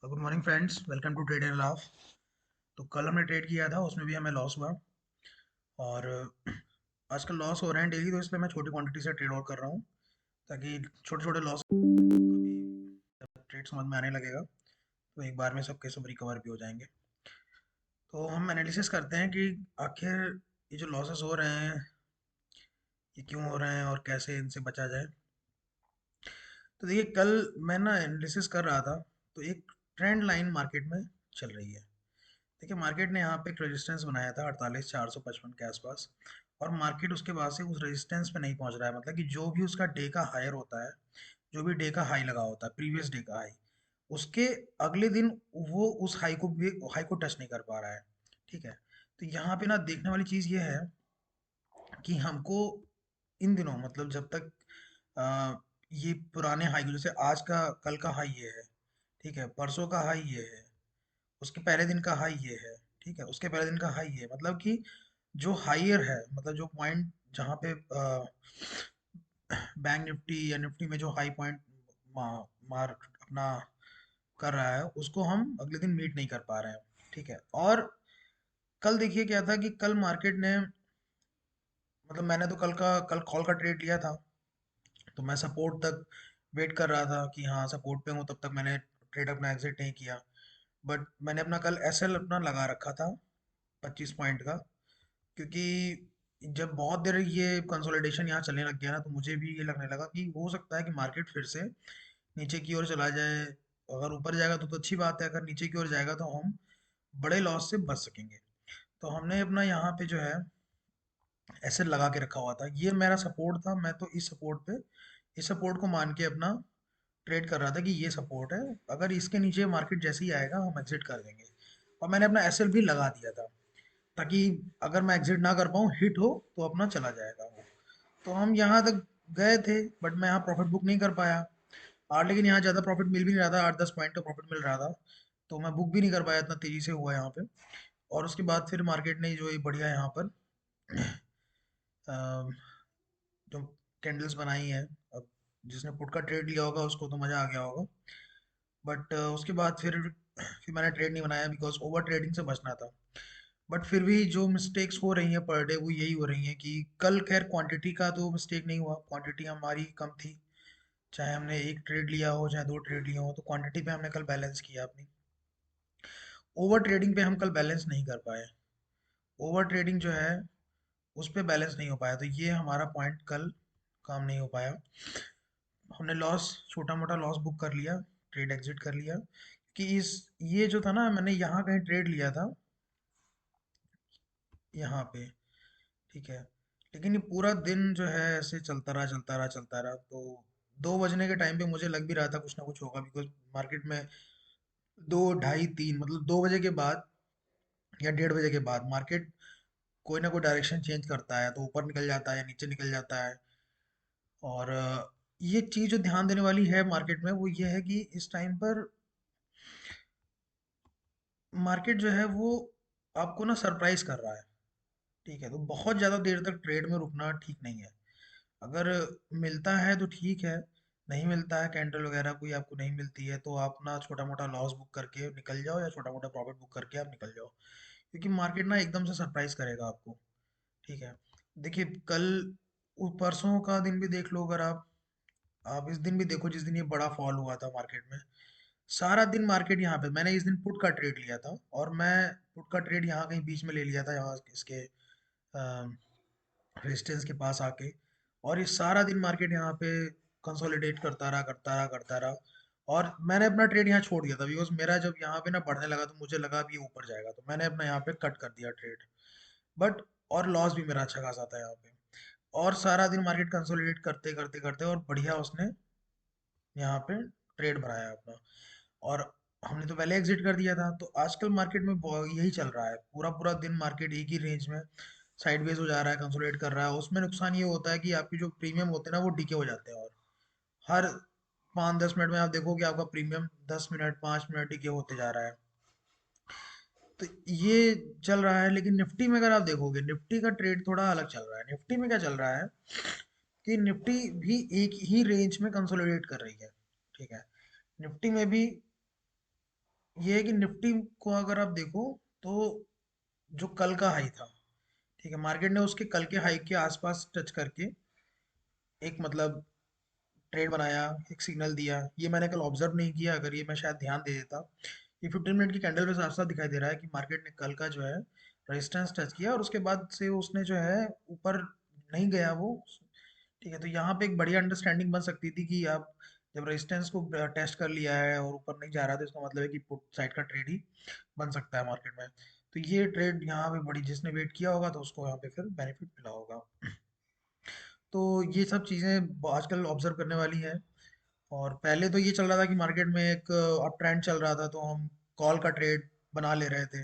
Good morning friends, welcome to trade and laugh. तो कल हमने ट्रेड किया था, उसमें भी हमें लॉस हुआ। और आजकल लॉस हो रहे हैं डेली, तो इसलिए मैं छोटी क्वांटिटी से ट्रेड और कर रहा हूँ, ताकि छोटे छोटे लॉस कभी जब ट्रेड समझ में आने लगेगा तो एक बार में सबके सब रिकवर भी हो जाएंगे। तो हम एनालिसिस करते हैं कि आखिर ये जो लॉसेस हो रहे हैं ये क्यों हो रहे हैं और कैसे इनसे बचा जाए। तो देखिए, कल मैं ना एनालिसिस कर रहा था, तो एक ट्रेंड लाइन मार्केट में चल रही है। देखिए, मार्केट ने यहाँ पे एक रेजिस्टेंस बनाया था 48,455 के आसपास, और मार्केट उसके बाद से उस रेजिस्टेंस पे नहीं पहुंच रहा है। मतलब कि जो भी उसका डे का हायर होता है, जो भी डे का हाई लगा होता है, प्रीवियस डे का हाई, उसके अगले दिन वो उस हाई को टच नहीं कर पा रहा है। ठीक है। तो यहाँ पे ना देखने वाली चीज़ ये है कि हमको इन दिनों, मतलब जब तक आ, ये पुराने हाई, जैसे आज का, कल का हाई ये है, ठीक है, परसों का हाई ये है, उसके पहले दिन का हाई ये है, ठीक है, उसके पहले दिन का हाई ये है, मतलब कि जो हाइयर है, मतलब जो पॉइंट जहाँ पे बैंक निफ्टी या निफ्टी में जो हाई पॉइंट मार अपना कर रहा है, उसको हम अगले दिन मीट नहीं कर पा रहे हैं। ठीक है। और कल देखिए क्या था कि कल मार्केट ने, मतलब मैंने तो कल कॉल का ट्रेड लिया था, तो मैं सपोर्ट तक वेट कर रहा था कि हाँ सपोर्ट पे हूँ, तब तक मैंने ट्रेड अपना एग्जिट नहीं किया। बट मैंने अपना कल एसएल अपना लगा रखा था 25 पॉइंट का, क्योंकि जब बहुत देर ये कंसोलिडेशन यहाँ चलने लग गया ना, तो मुझे भी ये लगने लगा कि हो सकता है कि मार्केट फिर से नीचे की ओर चला जाए। अगर ऊपर जाएगा तो अच्छी बात है, अगर नीचे की ओर जाएगा तो हम बड़े लॉस से बच सकेंगे। तो हमने अपना यहाँ पे जो है ऐसे लगा के रखा हुआ था, ये मेरा सपोर्ट था। मैं तो इस सपोर्ट को मान के अपना ट्रेड कर रहा था कि ये सपोर्ट है, अगर इसके नीचे मार्केट जैसे ही आएगा हम एग्जिट कर देंगे। और मैंने अपना एसएल भी लगा दिया था, ताकि अगर मैं एग्जिट ना कर पाऊँ, हिट हो तो अपना चला जाएगा वो। तो हम यहाँ तक गए थे, बट मैं यहाँ प्रॉफिट बुक नहीं कर पाया। और लेकिन यहाँ ज़्यादा प्रॉफिट मिल भी नहीं रहा था, 8-10 पॉइंट का प्रॉफिट मिल रहा था, तो मैं बुक भी नहीं कर पाया, इतना तेज़ी से हुआ यहाँ पे। और उसके बाद फिर मार्केट ने जो ये बढ़िया यहाँ पर अम, जो कैंडल्स बनाई है, अब जिसने पुट का ट्रेड लिया होगा उसको तो मज़ा आ गया होगा। बट उसके बाद फिर मैंने ट्रेड नहीं बनाया, बिकॉज ओवर ट्रेडिंग से बचना था। बट फिर भी जो मिस्टेक्स हो रही हैं पर डे, वो यही हो रही हैं कि कल खैर क्वांटिटी का तो मिस्टेक नहीं हुआ, क्वांटिटी हमारी कम थी। चाहे हमने एक ट्रेड लिया हो चाहे दो ट्रेड लिया हो, तो क्वांटिटी पे हमने कल बैलेंस किया अपनी। ओवर ट्रेडिंग पे हम कल बैलेंस नहीं कर पाए। ओवर ट्रेडिंग जो है उस पे बैलेंस नहीं हो पाया, तो ये हमारा पॉइंट कल काम नहीं हो पाया। हमने लॉस, छोटा मोटा लॉस बुक कर लिया, ट्रेड एग्जिट कर लिया, कि इस ये जो था ना, मैंने यहाँ कहीं ट्रेड लिया था, यहाँ पे, ठीक है। लेकिन ये पूरा दिन जो है ऐसे चलता रहा चलता रहा चलता रहा, तो 2 बजने के टाइम पे मुझे लग भी रहा था कुछ ना कुछ होगा, बिकॉज मार्केट में 2, ढाई, 3, मतलब 2 बजे के बाद या 1:30 बजे के बाद मार्केट कोई ना कोई डायरेक्शन चेंज करता है, तो ऊपर निकल जाता है या नीचे निकल जाता है। और ये चीज़ जो ध्यान देने वाली है मार्केट में, वो ये है कि इस टाइम पर मार्केट जो है वो आपको ना सरप्राइज कर रहा है। ठीक है, तो बहुत ज़्यादा देर तक ट्रेड में रुकना ठीक नहीं है। अगर मिलता है तो ठीक है, नहीं मिलता है, कैंडल वगैरह कोई आपको नहीं मिलती है, तो आप ना छोटा मोटा लॉस बुक करके निकल जाओ या छोटा मोटा प्रॉफिट बुक करके आप निकल जाओ, क्योंकि मार्केट ना एकदम से सरप्राइज करेगा आपको। ठीक है। देखिए, कल परसों का दिन भी देख लो, अगर आप इस दिन भी देखो, जिस दिन ये बड़ा फॉल हुआ था मार्केट में, सारा दिन मार्केट यहाँ पे, मैंने इस दिन पुट का ट्रेड लिया था, और मैं पुट का ट्रेड यहाँ कहीं बीच में ले लिया था, यहाँ इसके रेजिस्टेंस के पास आके। और ये सारा दिन मार्केट यहाँ पे कंसोलिडेट करता रहा करता रहा करता रहा, और मैंने अपना ट्रेड यहाँ छोड़ दिया था, बिकॉज मेरा जब यहाँ पे ना बढ़ने लगा तो मुझे लगा भी ये ऊपर जाएगा, तो मैंने अपना यहाँ पे कट कर दिया ट्रेड। बट और लॉस भी मेरा अच्छा खासा था यहाँ पे। और सारा दिन मार्केट कंसोलिडेट करते करते करते और बढ़िया उसने यहाँ पे ट्रेड बनाया अपना, और हमने तो पहले एग्जिट कर दिया था। तो आजकल मार्केट में यही चल रहा है, पूरा पूरा दिन मार्केट एक ही रेंज में साइडवेज हो जा रहा है, कंसोलिडेट कर रहा है। उसमें नुकसान ये होता है कि आपकी जो प्रीमियम होते हैं ना, वो डिके हो जाते हैं, और हर 5-10 मिनट में आप देखोगे आपका प्रीमियम 10 मिनट 5 मिनट डिके होते जा रहा है। तो ये चल रहा है। लेकिन निफ्टी में अगर आप देखोगे, निफ्टी का ट्रेड थोड़ा अलग चल रहा है। निफ्टी में क्या चल रहा है कि निफ्टी भी एक ही रेंज में कंसोलिडेट कर रही है। ठीक है। निफ्टी में भी ये है कि निफ्टी को अगर आप देखो तो जो कल का हाई था, ठीक है, मार्केट ने उसके कल के हाई के आसपास टच करके एक मतलब ट्रेड बनाया, एक सिग्नल दिया। ये मैंने कल ऑब्जर्व नहीं किया, अगर ये मैं शायद ध्यान दे देता। ये 15 मिनट की कैंडल पे साफ साफ दिखाई दे रहा है कि मार्केट ने कल का जो है रेजिस्टेंस टच किया और उसके बाद से उसने जो है ऊपर नहीं गया वो। ठीक है, तो यहाँ पे एक बढ़िया अंडरस्टैंडिंग बन सकती थी कि आप जब रेजिस्टेंस को टेस्ट कर लिया है और ऊपर नहीं जा रहा तो इसका मतलब है कि पुट साइड का ट्रेड ही बन सकता है मार्केट में। तो ये ट्रेड यहाँ पे बड़ी, जिसने वेट किया होगा तो उसको यहाँ पे फिर बेनिफिट मिला होगा। तो ये सब चीज़ें आजकल ऑब्जर्व करने वाली हैं। और पहले तो ये चल रहा था कि मार्केट में एक अप ट्रेंड चल रहा था तो हम कॉल का ट्रेड बना ले रहे थे।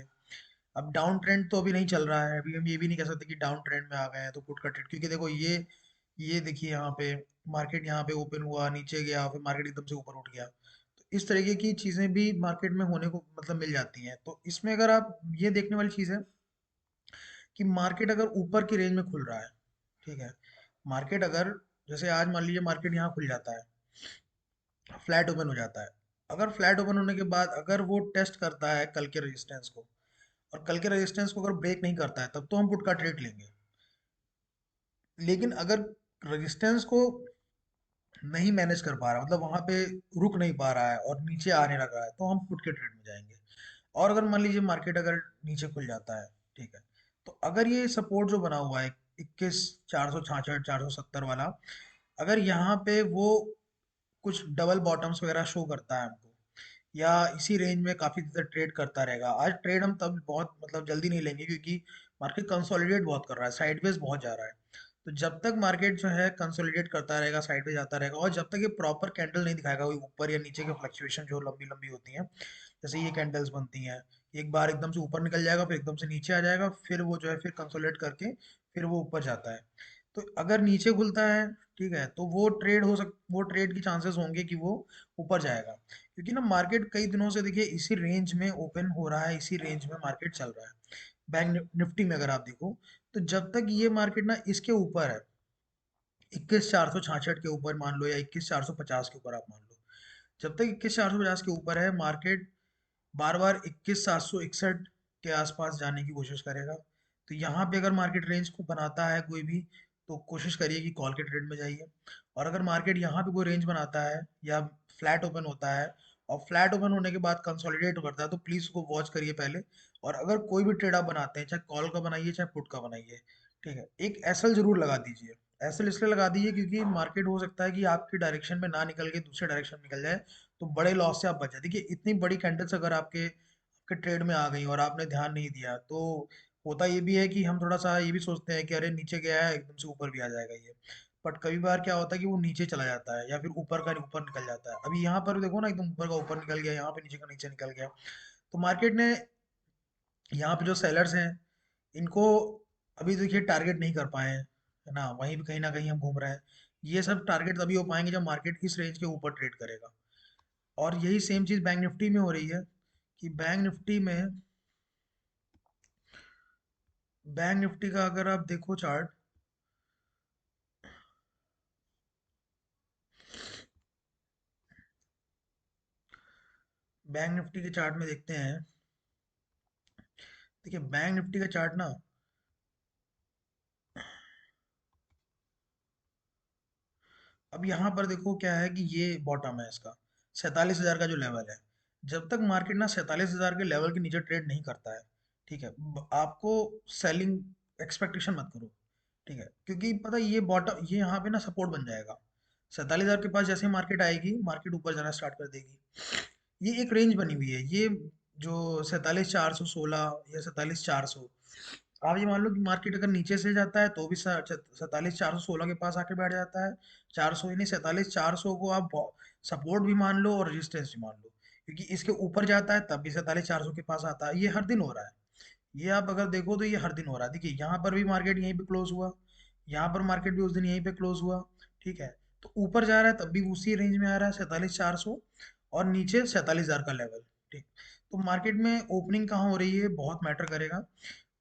अब डाउन ट्रेंड तो अभी नहीं चल रहा है, अभी हम ये भी नहीं कह सकते कि डाउन ट्रेंड में आ गए हैं तो पुट का ट्रेड, क्योंकि देखो ये देखिए यहाँ पे मार्केट यहाँ पे ओपन हुआ, नीचे गया, फिर मार्केट एकदम से ऊपर उठ गया। तो इस तरीके की चीजें भी मार्केट में होने को मतलब मिल जाती हैं। तो इसमें अगर आप ये देखने वाली चीज है कि मार्केट अगर ऊपर की रेंज में खुल रहा है, ठीक है, मार्केट अगर जैसे आज मान लीजिए मार्केट यहाँ खुल जाता है, फ्लैट ओपन हो जाता है, अगर फ्लैट ओपन होने के बाद अगर वो टेस्ट करता है कल के रेजिस्टेंस को, और कल के रेजिस्टेंस को अगर ब्रेक नहीं करता है तब तो हम पुट का ट्रेड लेंगे। लेकिन अगर रेजिस्टेंस को नहीं मैनेज कर पा रहा, मतलब वहां पे रुक नहीं पा रहा है और नीचे आने लगा है, तो हम पुट के ट्रेड में जाएंगे। और अगर मान लीजिए मार्केट अगर नीचे खुल जाता है, ठीक है, तो अगर ये सपोर्ट जो बना हुआ है 21,466 470 वाला, अगर यहाँ पे वो कुछ डबल बॉटम्स वगैरह शो करता है हमको, या इसी रेंज में काफी देर ट्रेड करता रहेगा, आज ट्रेड हम तब बहुत मतलब जल्दी नहीं लेंगे क्योंकि मार्केट कंसोलिडेट बहुत कर रहा है, साइडवेज बहुत जा रहा है। तो जब तक मार्केट जो है कंसोलिडेट करता रहेगा, साइडवेज जाता रहेगा, और जब तक ये प्रॉपर कैंडल नहीं दिखाएगा, वो ऊपर या नीचे के फ्लक्चुएशन जो लंबी लंबी होती हैं, जैसे ये कैंडल्स बनती हैं, एक बार एकदम से ऊपर निकल जाएगा, फिर एकदम से नीचे आ जाएगा, फिर वो जो है फिर कंसोलिडेट करके फिर वो ऊपर जाता है। तो अगर नीचे खुलता है, ठीक है, तो वो ट्रेड की चांसेस होंगे कि वो ऊपर जाएगा, क्योंकि ना मार्केट कई दिनों से देखिए इसी रेंज में ओपन हो रहा है, इसी रेंज में मार्केट चल रहा है। बैंक निफ्टी में अगर आप देखो, तो जब तक ये मार्केट ना इसके ऊपर है, 21,466 के ऊपर मान लो, या 21,450 के ऊपर आप मान लो, जब तक 21,450 के ऊपर है मार्केट बार बार 21,761 के आसपास जाने की कोशिश करेगा। तो यहाँ पे अगर मार्केट रेंज को बनाता है कोई भी, तो कोशिश करिए कि कॉल के ट्रेड में जाइए। और अगर मार्केट यहाँ पे कोई रेंज बनाता है या फ्लैट ओपन होता है, और फ्लैट ओपन होने के बाद कंसोलिडेट करता है, तो प्लीज उसको वॉच करिए पहले। और अगर कोई भी ट्रेड आप बनाते हैं, चाहे कॉल का बनाइए चाहे पुट का बनाइए, ठीक है, एक एसएल जरूर लगा दीजिए। एसएल इसलिए लगा दीजिए क्योंकि मार्केट हो सकता है कि आपकी डायरेक्शन में ना निकल के दूसरे डायरेक्शन में निकल जाए, तो बड़े लॉस से आप बच जाए। देखिए इतनी बड़ी कैंडल्स अगर आपके आपके ट्रेड में आ गई और आपने ध्यान नहीं दिया, तो होता ये भी है कि हम थोड़ा सा ये भी सोचते हैं कि अरे नीचे गया है एकदम से ऊपर भी आ जाएगा ये। बट कई बार क्या होता है कि वो नीचे चला जाता है या फिर ऊपर का ऊपर निकल जाता है। अभी यहाँ पर देखो ना, एकदम ऊपर का ऊपर निकल गया, यहाँ पे नीचे का नीचे निकल गया। तो मार्केट ने यहाँ पे जो सेलर्स हैं इनको अभी देखिए टारगेट नहीं कर पाए हैं, है ना, वहीं भी कहीं ना कहीं हम घूम रहे हैं। ये सब टारगेट तभी हो पाएंगे जब मार्केट इस रेंज के ऊपर ट्रेड करेगा। और यही सेम चीज बैंक निफ्टी में हो रही है कि बैंक निफ्टी का अगर आप देखो चार्ट, बैंक निफ्टी के चार्ट में देखते हैं। देखिए बैंक निफ्टी का चार्ट ना, अब यहाँ पर देखो क्या है कि ये बॉटम है इसका, 47,000 का जो लेवल है। जब तक मार्केट ना 47,000 के लेवल के नीचे ट्रेड नहीं करता है, ठीक है, आपको सेलिंग एक्सपेक्टेशन मत करो, ठीक है, क्योंकि पता है ये बॉटम, ये यहाँ पे ना सपोर्ट बन जाएगा। 47,000 के पास जैसे मार्केट आएगी, मार्केट ऊपर जाना स्टार्ट कर देगी। ये एक रेंज बनी हुई है, ये जो 47,416 या 47,400, आप ये मान लो कि मार्केट अगर नीचे से जाता है तो भी 47,416 के पास आके बैठ जाता है। 400 यानी 47,400 को आप सपोर्ट भी मान लो और रेजिस्टेंस भी मान लो, क्योंकि इसके ऊपर जाता है तब भी 47,400 के पास आता है। ये हर दिन हो रहा है, ये आप अगर देखो तो ये हर दिन हो रहा है। देखिए यहाँ पर भी मार्केट यहीं पे क्लोज हुआ, यहाँ पर मार्केट भी उस दिन यहीं पे क्लोज हुआ, ठीक है, तो ऊपर जा रहा है तब भी उसी रेंज में आ रहा है 47,400, और नीचे 47,000 का लेवल, ठीक। तो मार्केट में ओपनिंग कहाँ हो रही है बहुत मैटर करेगा।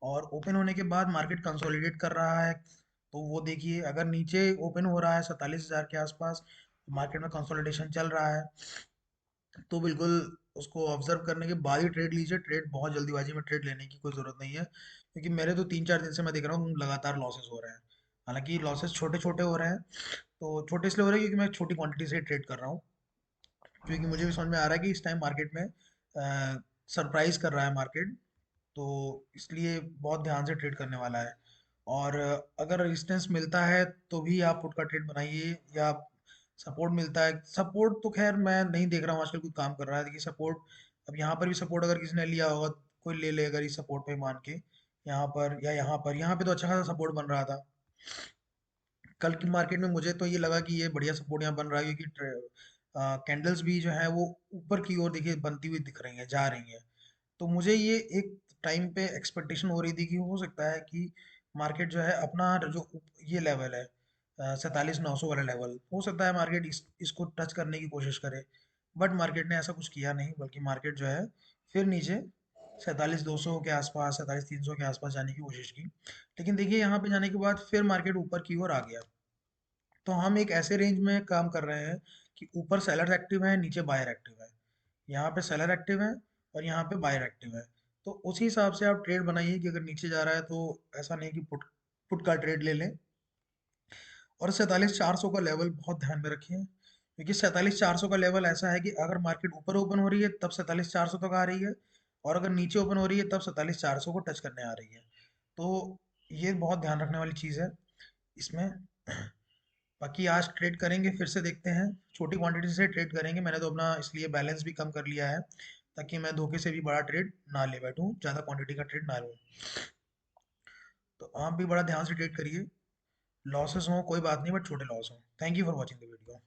और ओपन होने के बाद मार्केट कंसोलिडेट कर रहा है, तो वो देखिए अगर नीचे ओपन हो रहा है 47,000 के आसपास, मार्केट में कंसोलिडेशन चल रहा है, तो बिल्कुल उसको ऑब्जर्व करने के बाद ही ट्रेड लीजिए। ट्रेड बहुत जल्दीबाजी में ट्रेड लेने की कोई ज़रूरत नहीं है, क्योंकि मेरे तो 3-4 दिन से मैं देख रहा हूँ लगातार लॉसेस हो रहे हैं। हालांकि लॉसेस छोटे छोटे हो रहे हैं, तो छोटे इसलिए हो रहे हैं क्योंकि मैं छोटी क्वांटिटी से ट्रेड कर रहा हूँ। क्योंकि मुझे भी समझ में आ रहा है कि इस टाइम मार्केट में सरप्राइज कर रहा है मार्केट, तो इसलिए बहुत ध्यान से ट्रेड करने वाला है। और अगर रेजिस्टेंस मिलता है तो भी आप पुट का ट्रेड बनाइए, या सपोर्ट मिलता है। सपोर्ट तो खैर मैं नहीं देख रहा हूँ आजकल कोई काम कर रहा है। देखिए सपोर्ट, अब यहाँ पर भी सपोर्ट अगर किसी ने लिया होगा, कोई ले ले अगर इस सपोर्ट पे मान के, यहाँ पर या यहाँ पे तो अच्छा खासा सपोर्ट बन रहा था। कल की मार्केट में मुझे तो ये लगा कि ये बढ़िया सपोर्ट यहाँ बन रहा है, क्योंकि कैंडल्स भी जो है वो ऊपर की ओर देखिए बनती हुई दिख रही हैं, जा रही हैं। तो मुझे ये एक टाइम पे एक्सपेक्टेशन हो रही थी कि हो सकता है कि मार्केट जो है अपना जो ये लेवल है 47,900 वाला लेवल, हो सकता है मार्केट इसको टच करने की कोशिश करे। बट मार्केट ने ऐसा कुछ किया नहीं, बल्कि मार्केट जो है फिर नीचे 47,200 के आसपास, 47,300 के आसपास जाने की कोशिश की। लेकिन देखिए यहाँ पे जाने के बाद फिर मार्केट ऊपर की ओर आ गया। तो हम एक ऐसे रेंज में काम कर रहे हैं कि ऊपर सेलर एक्टिव है, नीचे बायर एक्टिव है। यहाँ पे सेलर एक्टिव है और यहाँ पे बायर एक्टिव है। तो उसी हिसाब से आप ट्रेड बनाइए कि अगर नीचे जा रहा है तो ऐसा नहीं कि पुट पुट का ट्रेड ले लें। और 47,400 का लेवल बहुत ध्यान में रखिए, क्योंकि 47,400 का लेवल ऐसा है कि अगर मार्केट ऊपर ओपन हो रही है तब 47,400 तक आ रही है, और अगर नीचे ओपन हो रही है तब 47,400 को टच करने आ रही है। तो ये बहुत ध्यान रखने वाली चीज़ है इसमें। बाकी आज ट्रेड करेंगे, फिर से देखते हैं। छोटी क्वांटिटी से ट्रेड करेंगे, मैंने तो अपना इसलिए बैलेंस भी कम कर लिया है, ताकि मैं धोखे से भी बड़ा ट्रेड ना ले बैठूं, ज़्यादा क्वांटिटी का ट्रेड ना लूं। तो आप भी बड़ा ध्यान से ट्रेड करिए। लॉसेस हो कोई बात नहीं, बट छोटे लॉस हो। Thank you for watching the video.